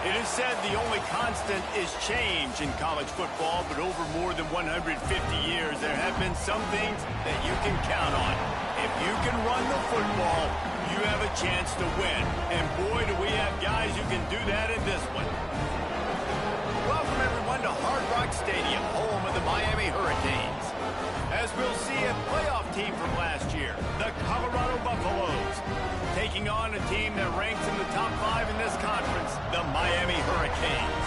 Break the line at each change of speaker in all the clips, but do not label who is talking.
It is said the only constant is change in college football, but over more than 150 years, there have been some things that you can count on. If you can run the football, you have a chance to win. And boy, do we have guys who can do that in this one. Welcome, everyone, to Hard Rock Stadium, home of the Miami Hurricanes. As we'll see, a playoff team from last year, the Colorado Buffaloes, taking on a team that ranks in the top 5 in this conference, the Miami Hurricanes.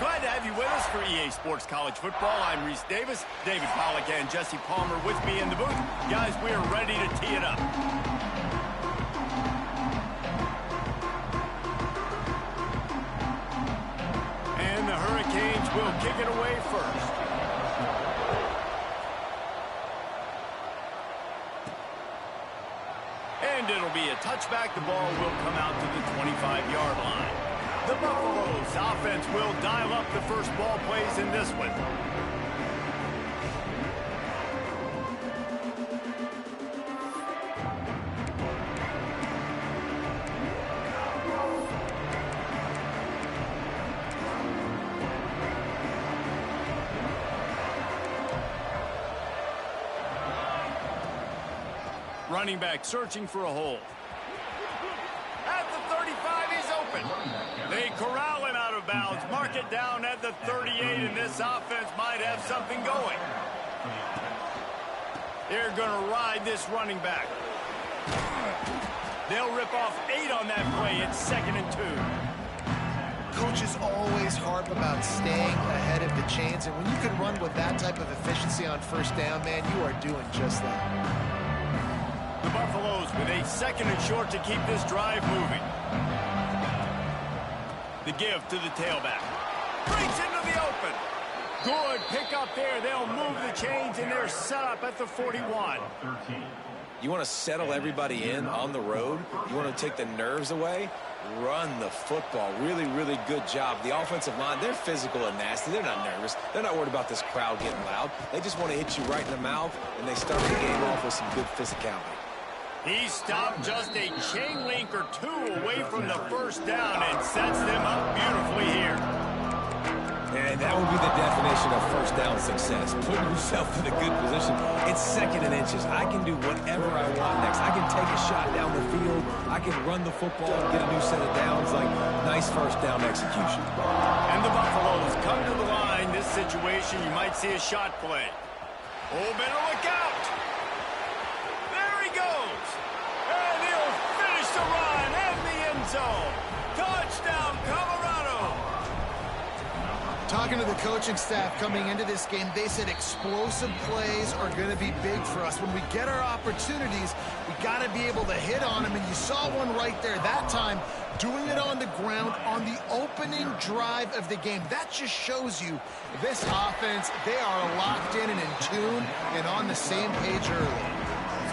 Glad to have you with us for EA Sports College Football. I'm Reese Davis, David Pollack and Jesse Palmer with me in the booth. Guys, we are ready to tee it up. And the Hurricanes will kick it away first. And it'll be a touchback. The ball will come out to the 25-yard line. The Buffaloes offense will dial up the first ball plays in this one. Running back searching for a hole. At the 35, he's open. They corral him out of bounds. Mark it down at the 38, and this offense might have something going. They're going to ride this running back. They'll rip off 8 on that play. It's 2nd and 2.
Coaches always harp about staying ahead of the chains, and when you can run with that type of efficiency on first down, man, you are doing just that.
The Buffaloes with a 2nd and short to keep this drive moving. The give to the tailback. Breaks into the open. Good pick up there. They'll move the chains, and they're set up at the 41.
You want to settle everybody in on the road? You want to take the nerves away? Run the football. Really, really good job. The offensive line, they're physical and nasty. They're not nervous. They're not worried about this crowd getting loud. They just want to hit you right in the mouth, and they start the game off with some good physicality.
He stopped just a chain link or 2 away from the first down and sets them up beautifully here.
And that would be the definition of first down success. Putting yourself in a good position. It's 2nd and inches. I can do whatever I want next. I can take a shot down the field. I can run the football and get a new set of downs. Like, nice first down execution.
And the Buffaloes come to the line. This situation, you might see a shot play. Oh, better look out. And he'll finish the run in the end zone. Touchdown, Colorado.
Talking to the coaching staff coming into this game, they said explosive plays are going to be big for us. When we get our opportunities, we got to be able to hit on them. And you saw one right there that time, doing it on the ground on the opening drive of the game. That just shows you this offense, they are locked in and in tune and on the same page early.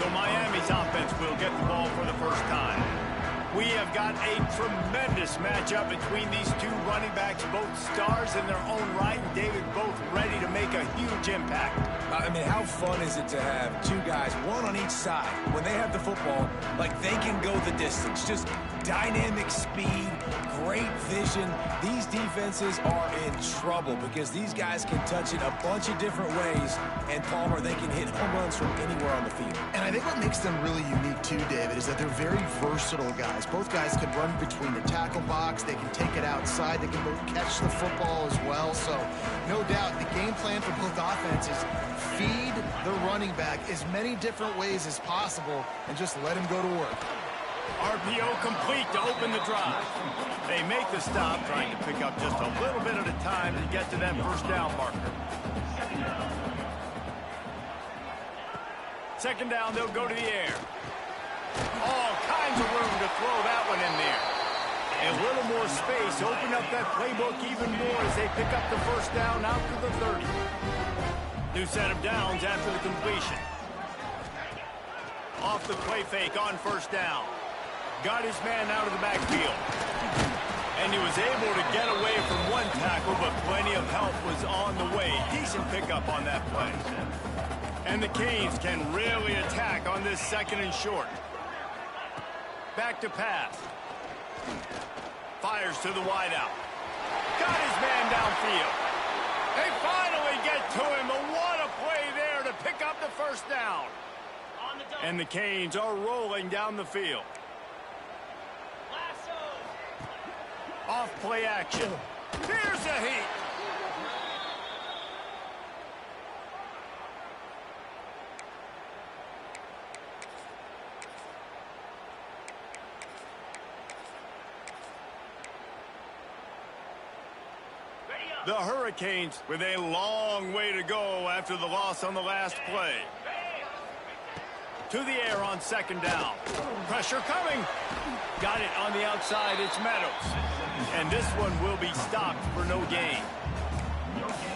So Miami's offense will get the ball for the first time. We have got a tremendous matchup between these 2 running backs, both stars in their own right, and David both ready to make a huge impact.
I mean, how fun is it to have 2 guys, 1 on each side, when they have the football, like they can go the distance. Just dynamic speed, great vision. These defenses are in trouble because these guys can touch it a bunch of different ways, and Palmer, they can hit home runs from anywhere on the field.
And I think what makes them really unique too, David, is that they're very versatile guys. Both guys can run between the tackle box. They can take it outside. They can both catch the football as well. So, no doubt, the game plan for both offenses, feed the running back as many different ways as possible and just let him go to work.
RPO complete to open the drive. They make the stop, trying to pick up just a little bit at a time to get to that first down marker. 2nd down, they'll go to the air. All kinds of room to throw that one in there. A little more space. Open up that playbook even more as they pick up the first down out to the 30. New set of downs after the completion. Off the play fake on first down. Got his man out of the backfield. And he was able to get away from one tackle, but plenty of help was on the way. Decent pickup on that play. And the Canes can really attack on this 2nd and short. Back to pass. Fires to the wideout. Got his man downfield. They finally get to him, but what a play there to pick up the first down. And the Canes are rolling down the field. Off play action. Here's a heat. The Hurricanes with a long way to go after the loss on the last play. To the air on second down. Pressure coming. Got it on the outside. It's Meadows. And this one will be stopped for no gain.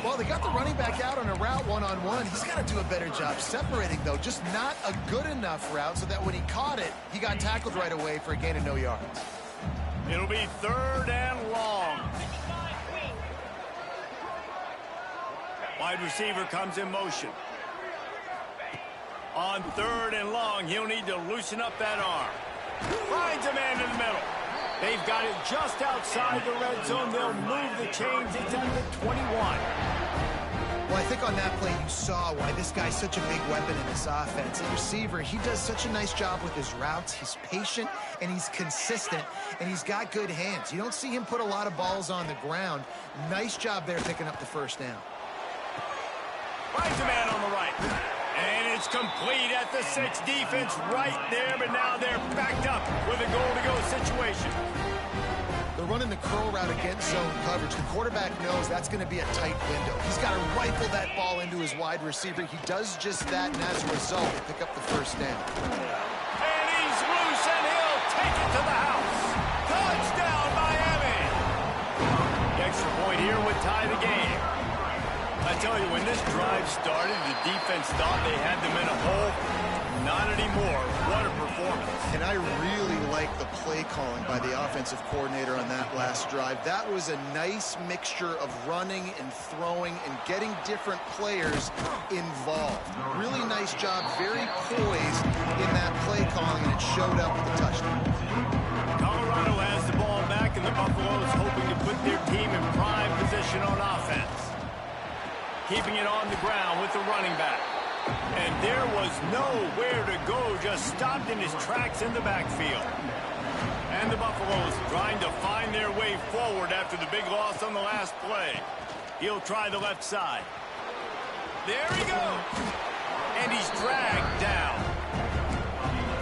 Well, they got the running back out on a route one-on-one. He's got to do a better job separating, though. Just not a good enough route so that when he caught it, he got tackled right away for a gain of no yards.
It'll be third and long. Wide receiver comes in motion. On third and long, he'll need to loosen up that arm. Finds a man in the middle. They've got it just outside the red zone. They'll move the chains. It's at the 21.
Well, I think on that play you saw why this guy's such a big weapon in this offense. A receiver, he does such a nice job with his routes. He's patient, and he's consistent, and he's got good hands. You don't see him put a lot of balls on the ground. Nice job there picking up the first down.
Finds a man on the right. And it's complete at the 6. Defense right there, but now they're backed up with a goal-to-go situation.
They're running the curl route against zone coverage. The quarterback knows that's going to be a tight window. He's got to rifle that ball into his wide receiver. He does just that, and as a result, they pick up the first down.
And he's loose, and he'll take it to the house. Touchdown, Miami. The extra point here would tie the game. I tell you, when this drive started, the defense thought they had them in a hole. Not anymore. What a performance.
And I really like the play calling by the offensive coordinator on that last drive. That was a nice mixture of running and throwing and getting different players involved. Really nice job, very poised in that play calling, and it showed up with a touchdown.
Colorado has the ball back, and the Buffaloes hoping to put their team in prime position on offense. Keeping it on the ground with the running back. And there was nowhere to go, just stopped in his tracks in the backfield. And the Buffaloes trying to find their way forward after the big loss on the last play. He'll try the left side. There he goes. And he's dragged down.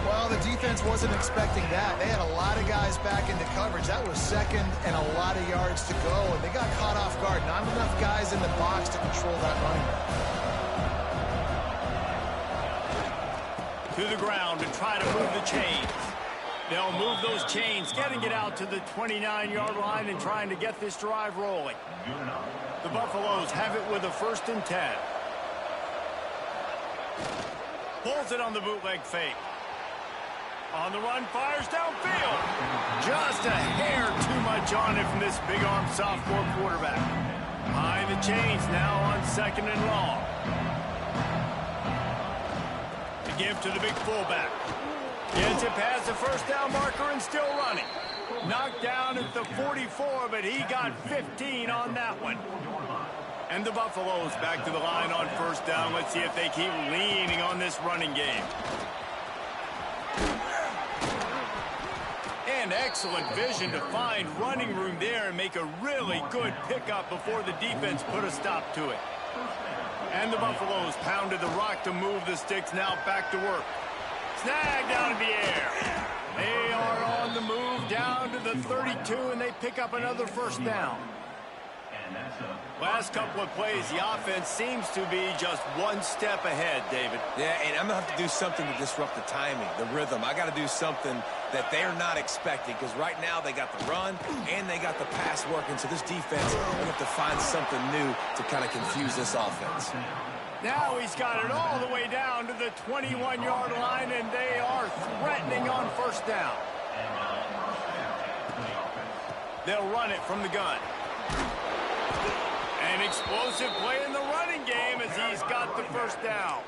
Well, the defense wasn't expecting that. They had a lot of guys back into coverage. That was second and a lot of yards to go, and they got caught off guard. Not enough guys in the box to control that running back.
To the ground to try to move the chains. They'll move those chains, getting it out to the 29-yard line and trying to get this drive rolling. The Buffaloes have it with a 1st and 10. Pulls it on the bootleg fake. On the run, fires downfield. Just a hair too much on it from this big-arm sophomore quarterback. Behind the chains now on 2nd and long. To give to the big fullback. Gets it past the first down marker and still running. Knocked down at the 44, but he got 15 on that one. And the Buffaloes back to the line on 1st down. Let's see if they keep leaning on this running game. And excellent vision to find running room there and make a really good pickup before the defense put a stop to it. And the Buffaloes pounded the rock to move the sticks, now back to work. Snagged out of the air. They are on the move down to the 32, and they pick up another 1st down. Last couple of plays, the offense seems to be just one step ahead, David.
Yeah, and I'm going to have to do something to disrupt the timing, the rhythm. I got to do something that they're not expecting, because right now they got the run and they got the pass working. So this defense, they have to find something new to kind of confuse this offense.
Now he's got it all the way down to the 21-yard line, and they are threatening on 1st down. They'll run it from the gun. An explosive play in the running game as he's got the 1st down.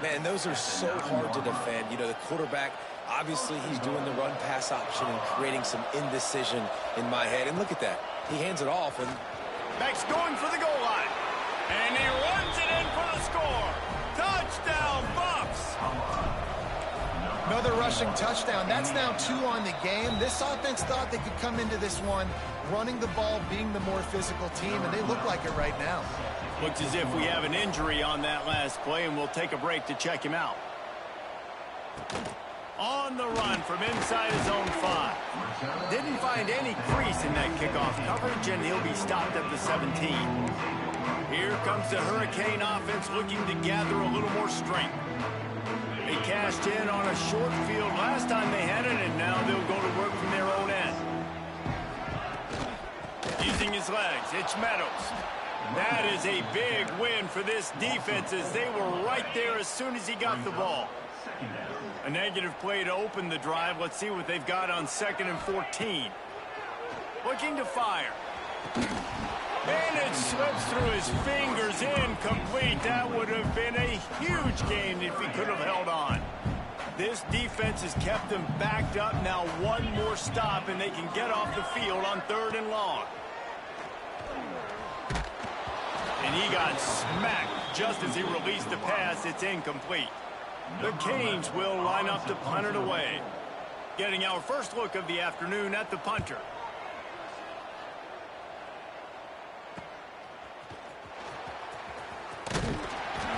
Man, those are so hard to defend. You know, the quarterback Obviously, he's doing the run-pass option and creating some indecision in my head. And look at that. He hands it off, and
Beck's going for the goal line. And he runs it in for the score. Touchdown, Buffs!
Another rushing touchdown. That's now 2 on the game. This offense thought they could come into this one running the ball, being the more physical team, and they look like it right now.
Looks as if we have an injury on that last play, and we'll take a break to check him out. On the run from inside his own 5. Didn't find any crease in that kickoff coverage, and he'll be stopped at the 17. Here comes the Hurricane offense looking to gather a little more strength. They cashed in on a short field last time they had it, and now they'll go to work from their own end. Using his legs, it's Meadows. That is a big win for this defense as they were right there as soon as he got the ball. A negative play to open the drive. Let's see what they've got on 2nd and 14. Looking to fire. And it slips through his fingers, incomplete. That would have been a huge gain if he could have held on. This defense has kept them backed up. Now one more stop, and they can get off the field on 3rd and long. And he got smacked just as he released the pass. It's incomplete. The Canes will line up to punt it away. Getting our first look of the afternoon at the punter.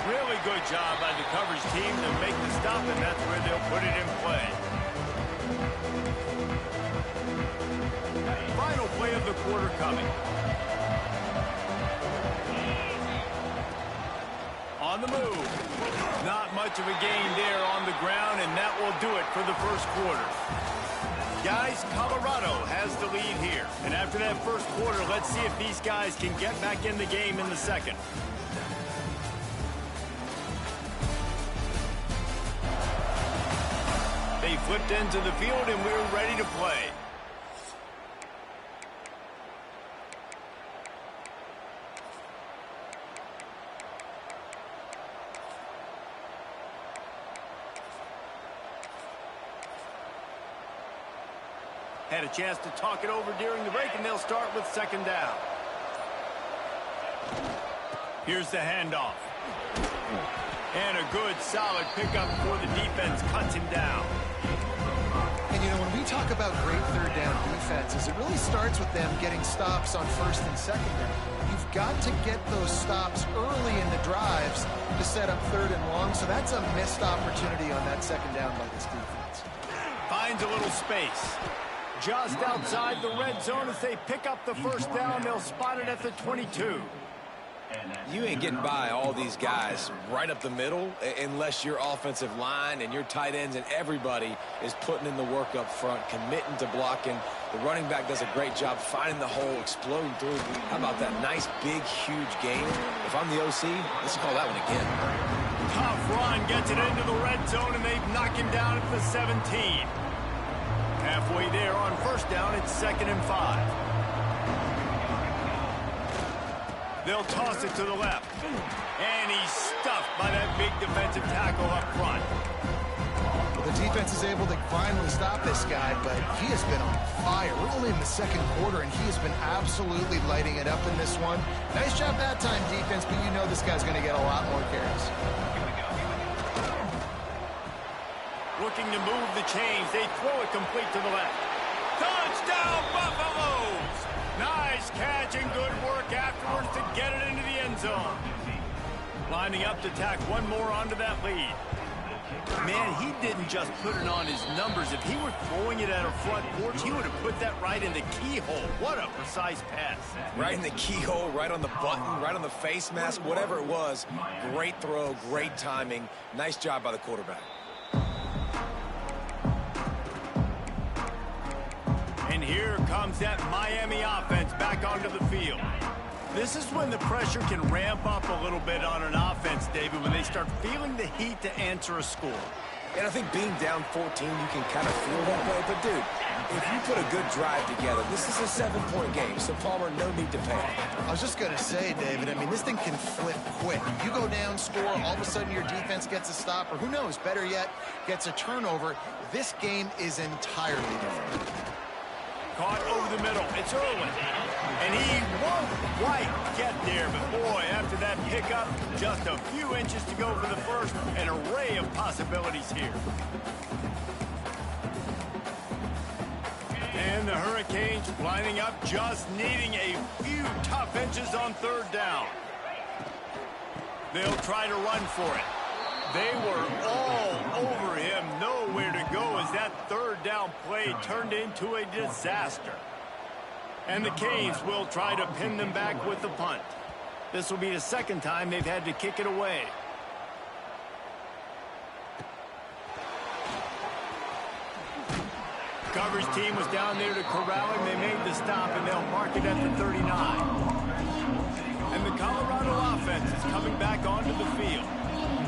Really good job by the coverage team to make the stop, and that's where they'll put it in play. Final play of the quarter coming. On the move. Not much of a gain there on the ground, and that will do it for the first quarter. Guys, Colorado has the lead here. And after that first quarter, let's see if these guys can get back in the game in the second. They flipped into the field, and we're ready to play. Had a chance to talk it over during the break, and they'll start with 2nd down. Here's the handoff. And a good, solid pickup before the defense cuts him down.
And, you know, when we talk about great 3rd down defenses, it really starts with them getting stops on 1st and 2nd down. You've got to get those stops early in the drives to set up 3rd and long, so that's a missed opportunity on that 2nd down by this defense.
Finds a little space. Just outside the red zone as they pick up the first down. They'll spot it at the 22.
you ain't getting by all these guys right up the middle unless your offensive line and your tight ends and everybody is putting in the work up front, committing to blocking. The running back does a great job finding the hole, exploding through. How about that nice, big, huge gain? If I'm the OC, let's call that one again.
Tough run, gets it into the red zone, and they knock him down at the 17. Halfway there on first down, it's 2nd and 5. They'll toss it to the left. And he's stuffed by that big defensive tackle up front.
Well, the defense is able to finally stop this guy, but he has been on fire. We're only in the second quarter, and he has been absolutely lighting it up in this one. Nice job that time, defense, but you know this guy's going to get a lot more carries.
Looking to move the chains. They throw it complete to the left. Touchdown, Buffaloes! Nice catch and good work afterwards to get it into the end zone. Lining up to tack one more onto that lead. Man, he didn't just put it on his numbers. If he were throwing it at a front porch, he would have put that right in the keyhole. What a precise pass.
Right in the keyhole, right on the button, right on the face mask, whatever it was. Great throw, great timing. Nice job by the quarterback.
And here comes that Miami offense back onto the field. This is when the pressure can ramp up a little bit on an offense, David, when they start feeling the heat to answer a score.
And I think being down 14, you can kind of feel that way. But, dude, If you put a good drive together, this is a 7-point game, so Palmer, no need to panic.
I was just going to say, David, I mean, this thing can flip quick. You go down, score, all of a sudden your defense gets a stop, or who knows, better yet, gets a turnover. This game is entirely different.
Caught over the middle. It's Irwin. And he won't quite get there. But, boy, after that pickup, just a few inches to go for the first. An array of possibilities here. And the Hurricanes lining up, just needing a few tough inches on third down. They'll try to run for it. They were all over him, nowhere to go as that third down play turned into a disaster. And the Canes will try to pin them back with the punt. This will be the second time they've had to kick it away. Coverage team was down there to corral him. They made the stop, and they'll mark it at the 39. And the Colorado offense is coming back onto the field.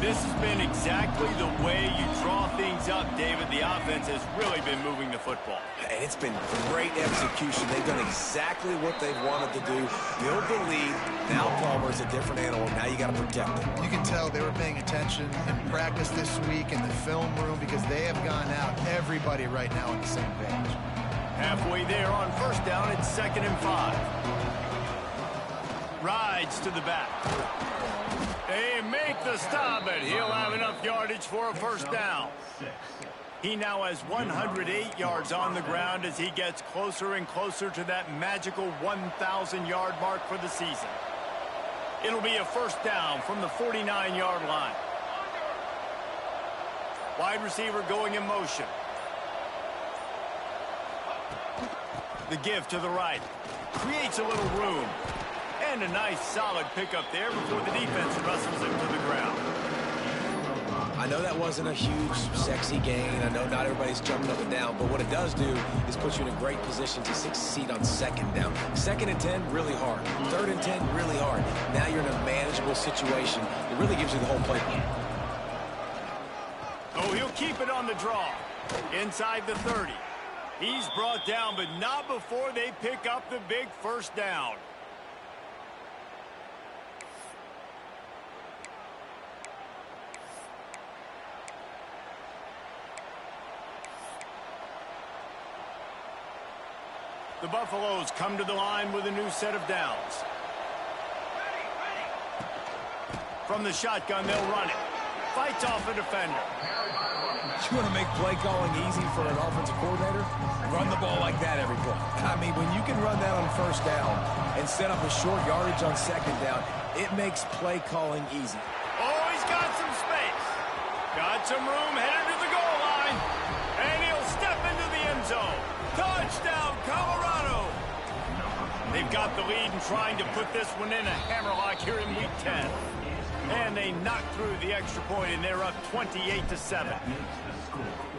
This has been exactly the way you draw things up, David. The offense has really been moving the football.
And it's been great execution. They've done exactly what they've wanted to do. Build the lead. Now Palmer's a different animal. Now you got to protect him.
You can tell they were paying attention in practice this week in the film room because they have gone out, everybody right now on the same page.
Halfway there on first down, it's 2nd and 5. Rides to the back. They make the stop, but he'll have enough yardage for a first down. He now has 108 yards on the ground as he gets closer and closer to that magical 1,000-yard mark for the season. It'll be a first down from the 49-yard line. Wide receiver going in motion. The give to the right. Creates a little room. And a nice solid pickup there before the defense wrestles him to the ground.
I know that wasn't a huge, sexy gain. I know not everybody's jumping up and down, but what it does do is put you in a great position to succeed on 2nd down. 2nd and 10, really hard. 3rd and 10, really hard. Now you're in a manageable situation. It really gives you the whole playbook.
Oh, he'll keep it on the draw. Inside the 30. He's brought down, but not before they pick up the big first down. The Buffaloes come to the line with a new set of downs. From the shotgun, they'll run it. Fights off a defender.
You want to make play calling easy for an offensive coordinator? Run the ball like that every play. I mean, when you can run that on first down and set up a short yardage on 2nd down, it makes play calling easy.
Oh, he's got some space. Got some room headed to the goal line. And he'll step into the end zone. Touchdown, Colorado! They've got the lead and trying to put this one in a hammerlock here in Week 10. And they knock through the extra point, and they're up 28-7.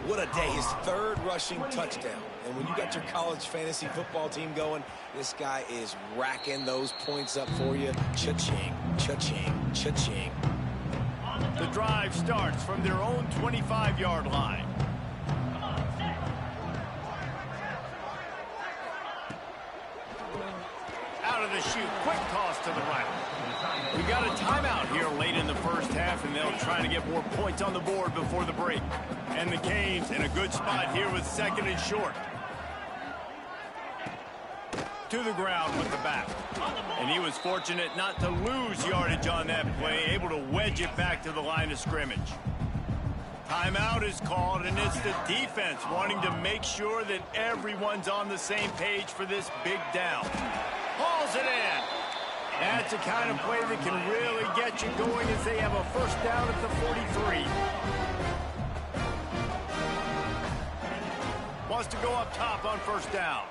What a day. His 3rd rushing touchdown. And when you got your college fantasy football team going, this guy is racking those points up for you. Cha-ching, cha-ching, cha-ching.
The drive starts from their own 25-yard line. Out of the chute, quick toss to the right. We got a timeout here late in the first half, and they'll try to get more points on the board before the break. And the Canes in a good spot here with 2nd and short. To the ground with the back. And he was fortunate not to lose yardage on that play, able to wedge it back to the line of scrimmage. Timeout is called, and it's the defense wanting to make sure that everyone's on the same page for this big down. Hauls it in. That's the kind of play that can really get you going as they have a first down at the 43. Wants to go up top on first down.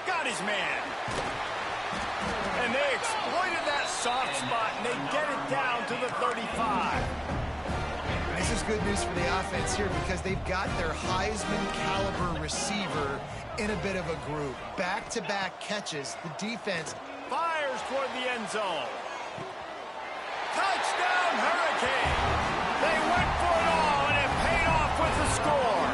Got his man. And they exploited that soft spot, and they get it down to the 35.
This is good news for the offense here because they've got their Heisman-caliber receiver in a bit of a group. Back-to-back catches. The defense
fires toward the end zone. Touchdown, Hurricane! They went for it all, and it paid off with the score.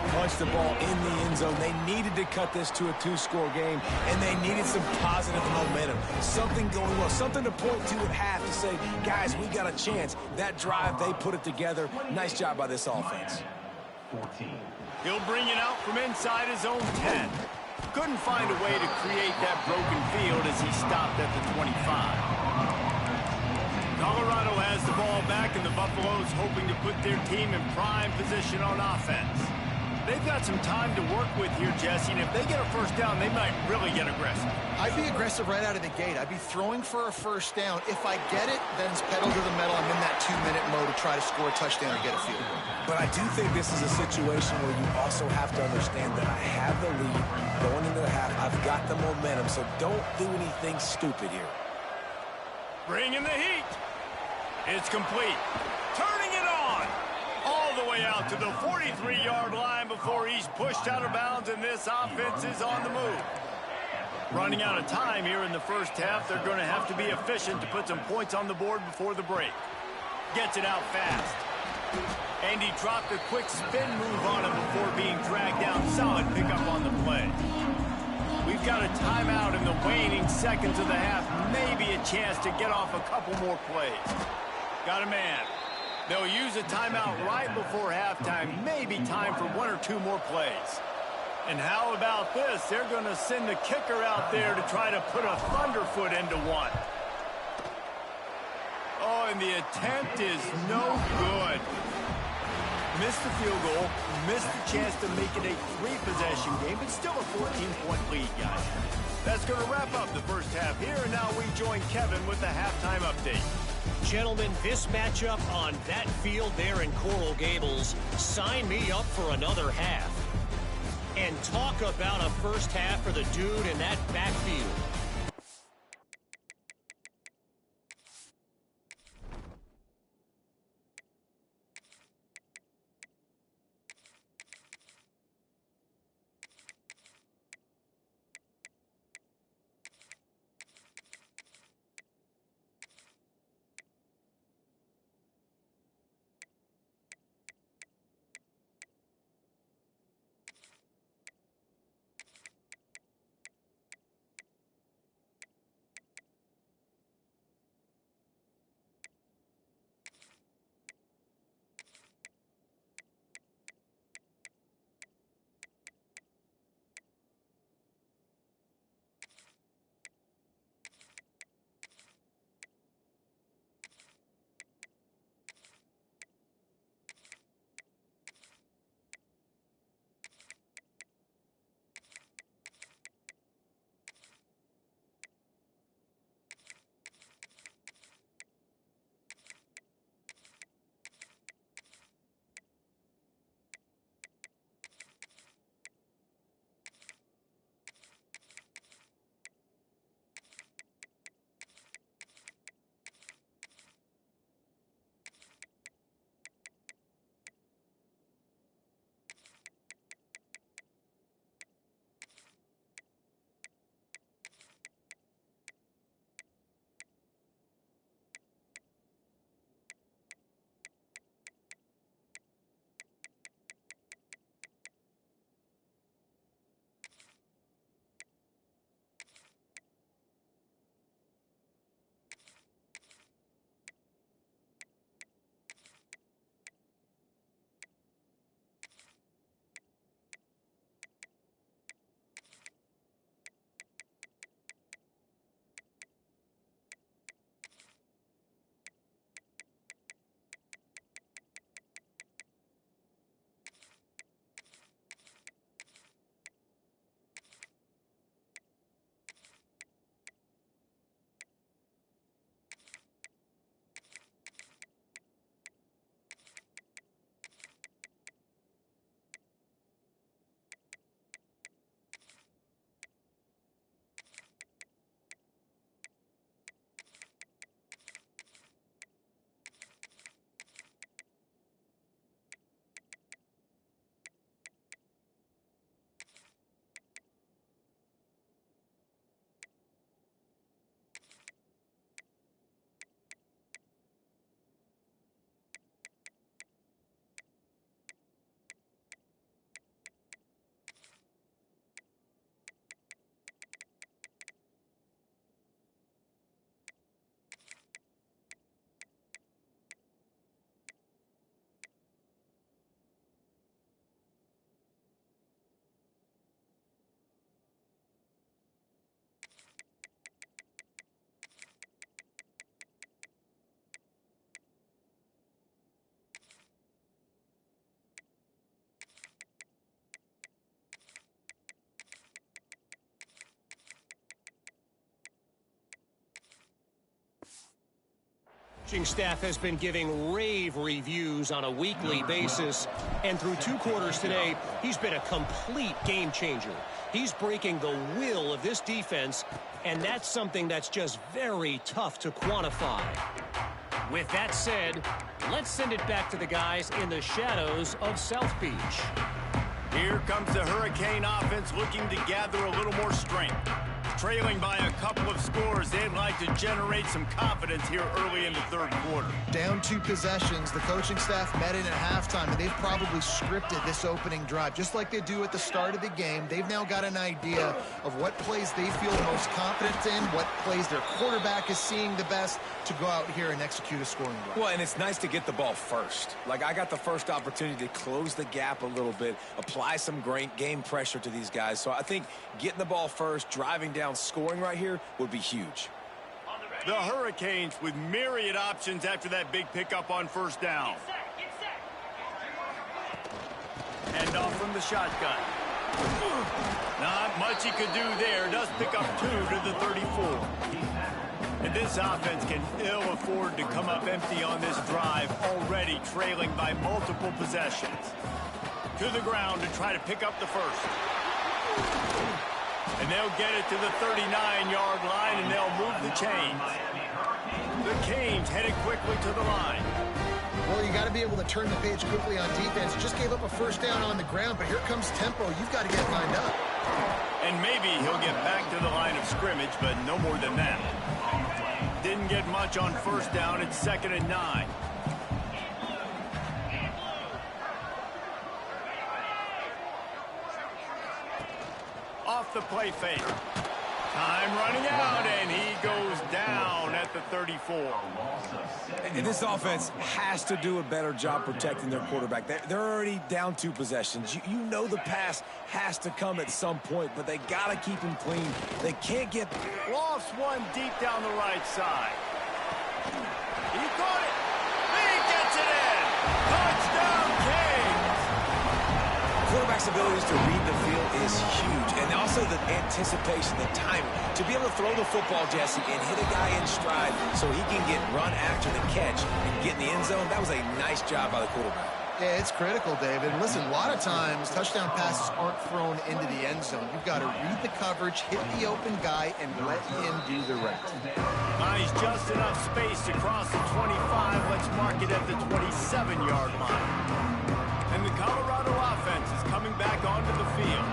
punch the ball in the end zone. They needed to cut this to a two-score game, and they needed some positive momentum. Something going well, something to point to at half to say, guys, we got a chance. That drive, they put it together. Nice job by this offense.
He'll bring it out from inside his own 10. Couldn't find a way to create that broken field as he stopped at the 25. Colorado has the ball back, and the Buffaloes hoping to put their team in prime position on offense. They've got some time to work with here, Jesse, and if they get a first down, they might really get aggressive.
I'd be aggressive right out of the gate. I'd be throwing for a first down. If I get it, then it's pedal to the metal. I'm in that 2-minute mode to try to score a touchdown or get a field goal.
But I do think this is a situation where you also have to understand that I have the lead going into the half. I've got the momentum, so don't do anything stupid here.
Bring in the heat. It's complete. Turning it on. All the way out to the 43-yard line before he's pushed out of bounds, and this offense is on the move. Running out of time here in the first half. They're going to have to be efficient to put some points on the board before the break. Gets it out fast. And he dropped a quick spin move on him before being dragged down. Solid pickup on the play. We've got a timeout in the waning seconds of the half. Maybe a chance to get off a couple more plays. Got a man. They'll use a timeout right before halftime. Maybe time for one or two more plays. And how about this? They're going to send the kicker out there to try to put a thunderfoot into one. Oh, and the attempt is no good. Missed the field goal, missed the chance to make it a 3-possession game, but still a 14-point lead, guys. That's going to wrap up the first half here, and now we join Kevin with the halftime update.
Gentlemen, this matchup on that field there in Coral Gables, sign me up for another half. And talk about a first half for the dude in that backfield. Coaching staff has been giving rave reviews on a weekly basis, and through 2 quarters today, he's been a complete game changer. He's breaking the will of this defense, and that's something that's just very tough to quantify. With that said, let's send it back to the guys in the shadows of South Beach.
Here comes the Hurricane offense looking to gather a little more strength. Trailing by a couple of scores, they'd like to generate some confidence here early in the 3rd quarter.
Down 2 possessions, the coaching staff met in at halftime, and they've probably scripted this opening drive. Just like they do at the start of the game, they've now got an idea of what plays they feel most confident in, what plays their quarterback is seeing the best to go out here and execute a scoring drive.
Well, and it's nice to get the ball first. Like, I got the first opportunity to close the gap a little bit, apply some great game pressure to these guys. So I think getting the ball first, driving down, scoring right here would be huge.
The Hurricanes with myriad options after that big pickup on 1st down. Hand off from the shotgun. Not much he could do there. Does pick up 2 to the 34. And this offense can ill afford to come up empty on this drive, already trailing by multiple possessions. To the ground to try to pick up the first. And they'll get it to the 39-yard line, and they'll move the chains. The Canes headed quickly to the line.
Well, you got to be able to turn the page quickly on defense. Just gave up a 1st down on the ground, but here comes tempo. You've got to get lined up.
And maybe he'll get back to the line of scrimmage, but no more than that. Didn't get much on 1st down. It's 2nd and 9. Off the play fake. Time running out, and he goes down at the 34.
And this offense has to do a better job protecting their quarterback. They're already down 2 possessions. You know the pass has to come at some point, but they got to keep him clean. They can't get...
Lost one deep down the right side. He caught it. He gets it in. Touchdown, Canes.
Quarterback's abilities to read the field is huge, and also the anticipation, the timing. To be able to throw the football, Jesse, and hit a guy in stride so he can get run after the catch and get in the end zone, that was a nice job by the quarterback.
Yeah, it's critical, David. Listen, a lot of times touchdown passes aren't thrown into the end zone. You've got to read the coverage, hit the open guy, and let him do the rest.
Nice, just enough space to cross the 25. Let's mark it at the 27-yard line. And the Colorado offense is coming back onto the field.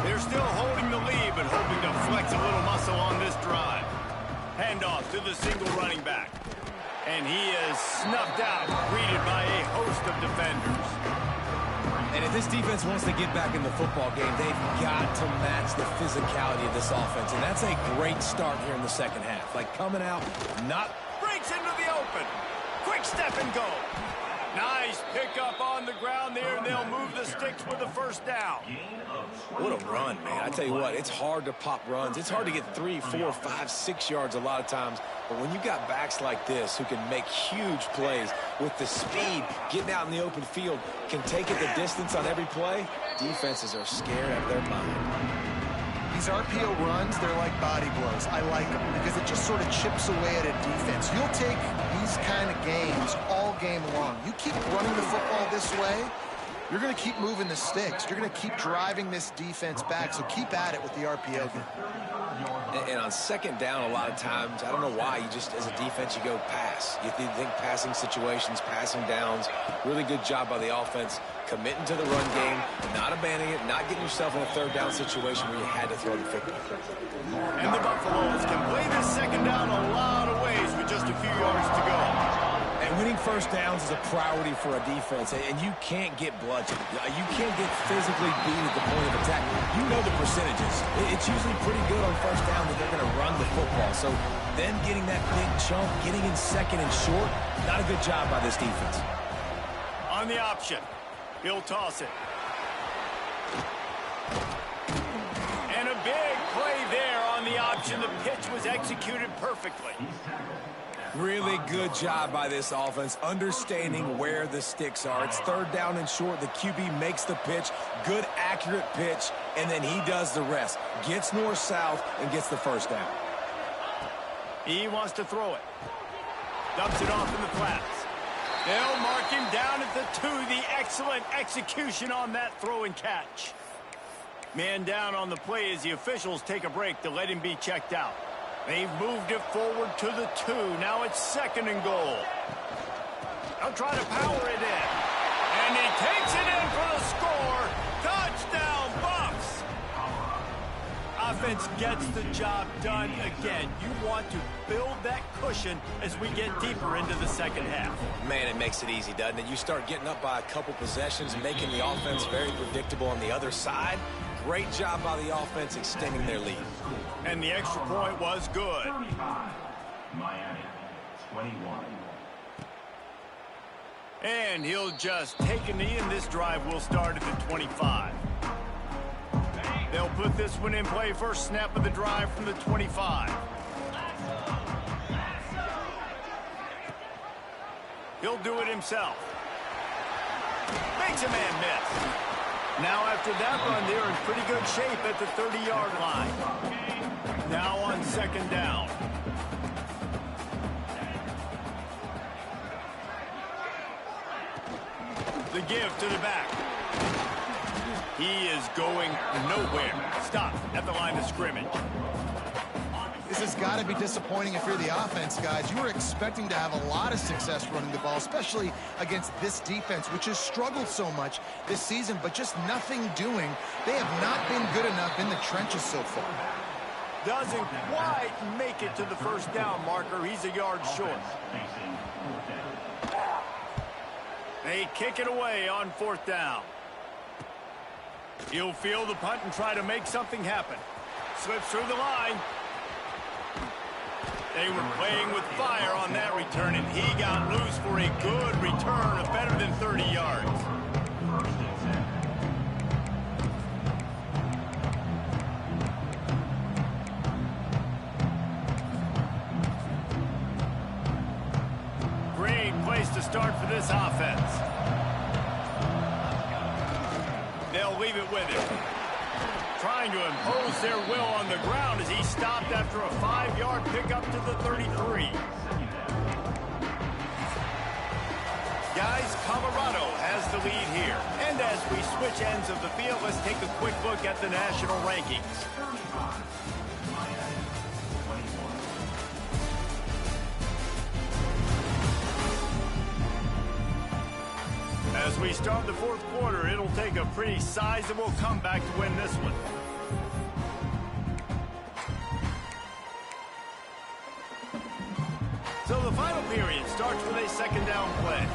They're still holding the lead, but hoping to flex a little muscle on this drive. Handoff to the single running back. And he is snuffed out, greeted by a host of defenders.
And if this defense wants to get back in the football game, they've got to match the physicality of this offense. And that's a great start here in the 2nd half. Like, coming out, not...
Breaks into the open. Quick step and go. Nice pickup on the ground there, and they'll move the sticks with the 1st down.
What a run, man. I tell you what, it's hard to pop runs. It's hard to get 3, 4, 5, 6 yards a lot of times. But when you've got backs like this who can make huge plays with the speed, getting out in the open field, can take it the distance on every play, defenses are scared out of their mind.
These RPO runs, they're like body blows. I like them because it just sort of chips away at a defense. You'll take these kind of games all game long. You keep running the football this way, you're going to keep moving the sticks. You're going to keep driving this defense back, so keep at it with the RPO game.
And on 2nd down, a lot of times, I don't know why, you just, as a defense, you go pass. You think passing situations, passing downs. Really good job by the offense, committing to the run game, not abandoning it, not getting yourself in a 3rd down situation where you had to throw the football.
And the Buffaloes can play this 2nd down a lot of ways with just a few yards to go.
And winning 1st downs is a priority for a defense, and you can't get bludgeoned. You can't get physically beat at the point of attack. You know the percentages. It's usually pretty good on 1st down that they're going to run the football. So then getting that big chunk, getting in 2nd and short, not a good job by this defense.
On the option, he'll toss it. And a big play there on the option. The pitch was executed perfectly.
Really good job by this offense, understanding where the sticks are. It's 3rd down and short. The QB makes the pitch, good, accurate pitch, and then he does the rest. Gets north-south and gets the 1st down.
He wants to throw it. Dumps it off in the flats. They'll mark him down at the 2. The excellent execution on that throw and catch. Man down on the play as the officials take a break to let him be checked out. They've moved it forward to the 2. Now it's 2nd and goal. They'll try to power it in. And he takes it in for the score. Touchdown, Buffs! Offense gets the job done again. You want to build that cushion as we get deeper into the second half.
Man, it makes it easy, doesn't it? You start getting up by a couple possessions, making the offense very predictable on the other side. Great job by the offense extending their lead.
And the extra point was good.
35, Miami, 21.
And he'll just take a knee, and this drive will start at the 25. They'll put this one in play. First snap of the drive from the 25. He'll do it himself. Makes a man miss. Now after that run, they're in pretty good shape at the 30-yard line. Now on 2nd down. The give to the back. He is going nowhere. Stop at the line of scrimmage.
This has got to be disappointing if you're the offense, guys. You were expecting to have a lot of success running the ball, especially against this defense, which has struggled so much this season, but just nothing doing. They have not been good enough in the trenches so far.
Doesn't quite make it to the first down marker. He's a yard short. They kick it away on 4th down. He'll field the punt and try to make something happen. Slips through the line. They were playing with fire on that return, and he got loose for a good return of better than 30 yards. Great place to start for this offense. They'll leave it with him. Trying to impose their will on the ground as he stopped after a 5-yard pickup to the 33. Guys, Colorado has the lead here. And as we switch ends of the field, let's take a quick look at the national rankings. As we start the 4th quarter, it'll take a pretty sizable comeback to win this one. So the final period starts with a 2nd down play.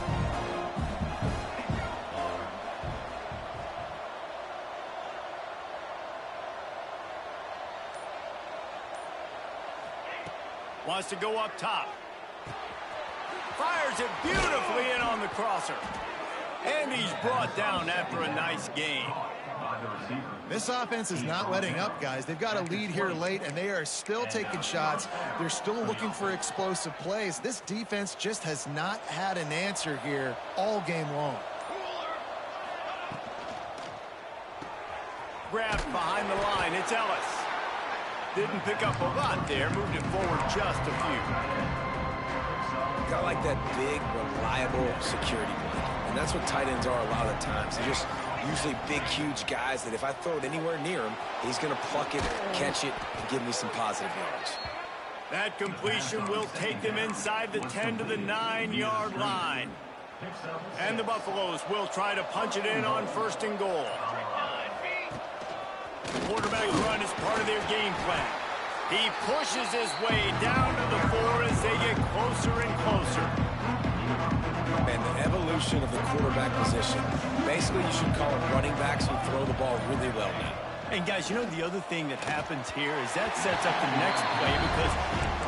Wants to go up top. Fires it beautifully in on the crosser. And he's brought down after a nice game.
This offense is not letting up, guys. They've got a lead here late, and they are still taking shots. They're still looking for explosive plays. This defense just has not had an answer here all game long.
Grabbed behind the line. It's Ellis. Didn't pick up a lot there. Moved it forward just a few.
Got like that big, reliable security blanket. And that's what tight ends are a lot of the times. They're just usually big, huge guys that if I throw it anywhere near him, he's going to pluck it, catch it, and give me some positive yards.
That completion will take them inside the 10 to the 9-yard line. And the Buffaloes will try to punch it in on 1st and goal. The quarterback run is part of their game plan. He pushes his way down to the 4 as they get closer and closer.
And the evolution of the quarterback position. Basically, you should call them running backs who throw the ball really well now.
And guys, you know the other thing that happens here is that sets up the next play because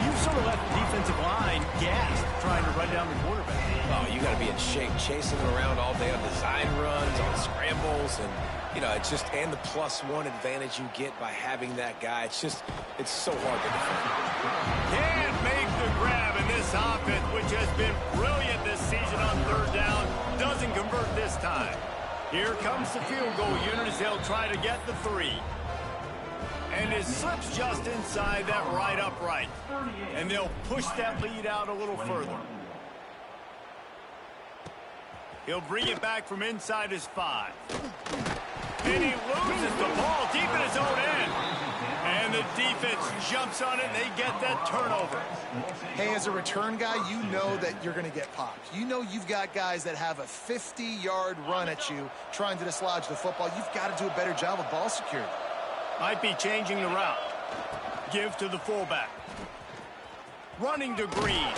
you sort of left the defensive line gassed trying to run down the quarterback.
Oh, you got to be in shape, chasing him around all day on design runs, on scrambles, and you know, it's just, and the +1 advantage you get by having that guy. It's just, it's so hard to defend.
Can't make the grab, and this offense, which has been brilliant this season on 3rd down, doesn't convert this time. Here comes the field goal unit as they'll try to get the 3. And it slips just inside that right upright. And they'll push that lead out a little further. He'll bring it back from inside his 5. And he loses the ball deep in his own end. And the defense jumps on it, and they get that turnover.
Hey, as a return guy, you know that you're going to get popped. You know you've got guys that have a 50-yard run at you trying to dislodge the football. You've got to do a better job of ball security.
Might be changing the route. Give to the fullback. Running to Green.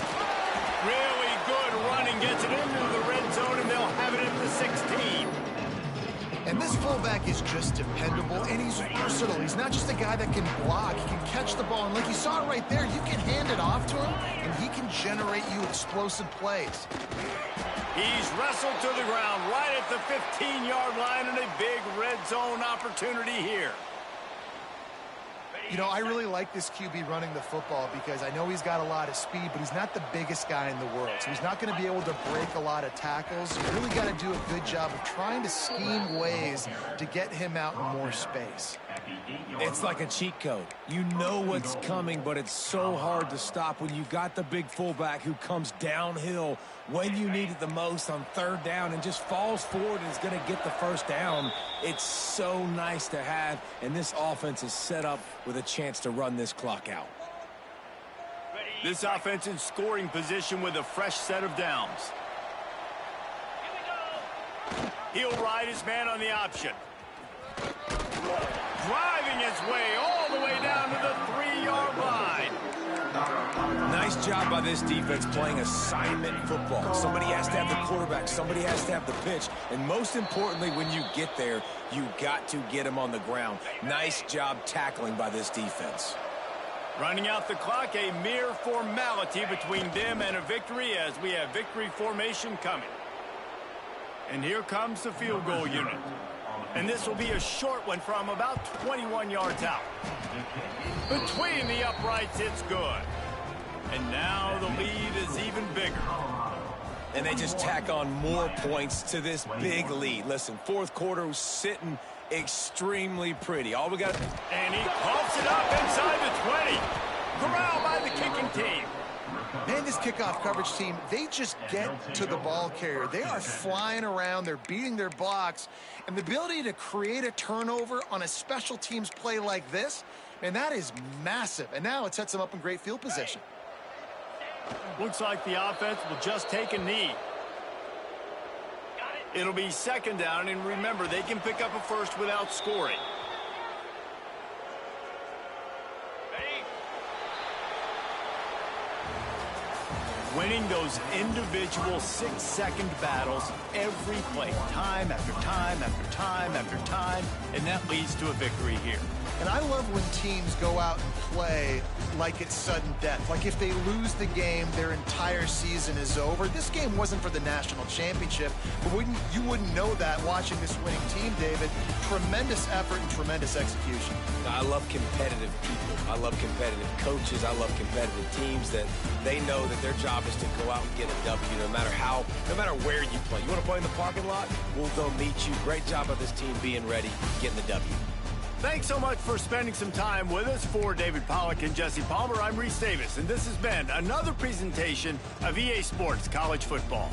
Really good running. Gets it into the red zone, and they'll have it at the 16.
And this fullback is just dependable, and he's versatile. He's not just a guy that can block. He can catch the ball, and like you saw right there, you can hand it off to him, and he can generate you explosive plays.
He's wrestled to the ground right at the 15-yard line, and a big red zone opportunity here.
You know, I really like this QB running the football because I know he's got a lot of speed, but he's not the biggest guy in the world. So he's not going to be able to break a lot of tackles. You really got to do a good job of trying to scheme ways to get him out in more space.
It's like a cheat code. You know what's coming, but it's so hard to stop when you got the big fullback who comes downhill when you need it the most on 3rd down and just falls forward and is going to get the 1st down. It's so nice to have, and this offense is set up with a chance to run this clock out.
This offense in scoring position with a fresh set of downs. He'll ride his man on the option. Driving his way all the way down to the 3-yard line.
Nice job by this defense playing assignment football. Somebody has to have the quarterback. Somebody has to have the pitch. And most importantly, when you get there, you got to get him on the ground. Nice job tackling by this defense.
Running out the clock, a mere formality between them and a victory as we have victory formation coming. And here comes the field goal unit. And this will be a short one from about 21 yards out. Between the uprights, it's good. And now the lead is even bigger.
And they just tack on more points to this big lead. Listen, 4th quarter was sitting extremely pretty. All we got...
And he pumps it up inside the 20. Corralled by the kicking team.
Man, this kickoff coverage team, they just get to the ball carrier. They are flying around. They're beating their blocks. And the ability to create a turnover on a special teams play like this, man, that is massive. And now it sets them up in great field position.
Looks like the offense will just take a knee. It'll be 2nd down, and remember, they can pick up a first without scoring. Winning those individual 6-second battles every play, time after time after time after time, and that leads to a victory here.
And I love when teams go out and play like it's sudden death. Like if they lose the game, their entire season is over. This game wasn't for the national championship, but you wouldn't know that watching this winning team, David. Tremendous effort and tremendous execution.
I love competitive people. I love competitive coaches. I love competitive teams that they know that their job is to go out and get a W no matter where you play. You want to play in the parking lot? Well, they'll meet you. Great job by this team being ready, getting the W.
Thanks so much for spending some time with us. For David Pollack and Jesse Palmer, I'm Reese Davis, and this has been another presentation of EA Sports College Football.